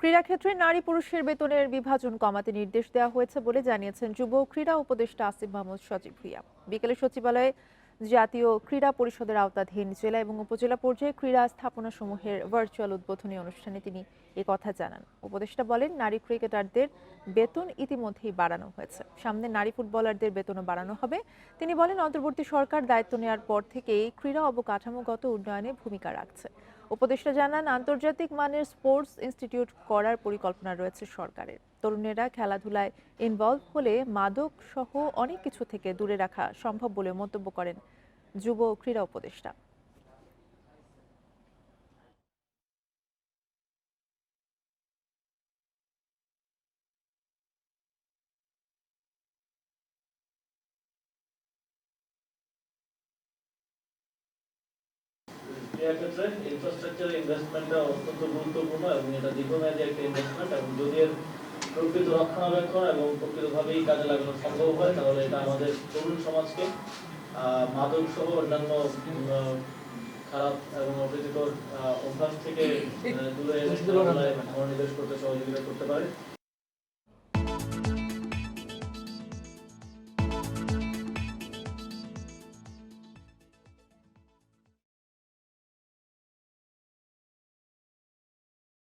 ক্রীড়াক্ষেত্রে নারী পুরুষের বেতনের বিভাজন কমাতে নির্দেশ দেওয়া হয়েছে বলে জানিয়েছেন যুব ও ক্রীড়া উপদেষ্টা আসিফ মাহমুদ সজীব ভুঁইয়া। বিকেলে সচিবালয়ে জাতীয় ক্রীড়া পরিষদের আওতাধীন জেলা এবং উপজেলা পর্যায়ে ক্রীড়া স্থাপনাসমূহের ভার্চুয়াল উদ্বোধনী অনুষ্ঠানে তিনি কথা জানান। উপদেষ্টা বলেন, নারী ক্রিকেটারদের বেতন ইতিমধ্যেই বাড়ানো হয়েছে, সামনে নারী ফুটবলারদের বেতনও বাড়ানো হবে। তিনি বলেন, অন্তর্বর্তী সরকার দায়িত্ব নেওয়ার পর থেকেই ক্রীড়া অবকাঠামোগত উন্নয়নে ভূমিকা রাখছে। উপদেষ্টা জানান, আন্তর্জাতিক মানের স্পোর্টস ইনস্টিটিউট করার পরিকল্পনা রয়েছে সরকারের। তরুণেরা খেলাধুলায় ইনভলভ হলে মাদক সহ অনেক কিছু থেকে দূরে রাখা সম্ভব বলে মন্তব্য করেন যুব ও ক্রীড়া উপদেষ্টা। ক্রীড়াক্ষেত্রে ইনফ্রাস্ট্রাকচার ইনভেস্টমেন্টটা অত্যন্ত গুরুত্বপূর্ণ এবং এটা দীর্ঘমেয়াদী একটা ইনভেস্টমেন্ট, এবং যদি এর প্রকৃত রক্ষণাবেক্ষণ এবং প্রকৃতভাবেই কাজে লাগানো সম্ভব হয় তাহলে এটা আমাদের তরুণ সমাজকে মাদক সহ অন্যান্য খারাপ এবং অপ্রীতিকর অভ্যাস থেকে দূরে এনে মনোনিবেশ করতে সহযোগিতা করতে পারে।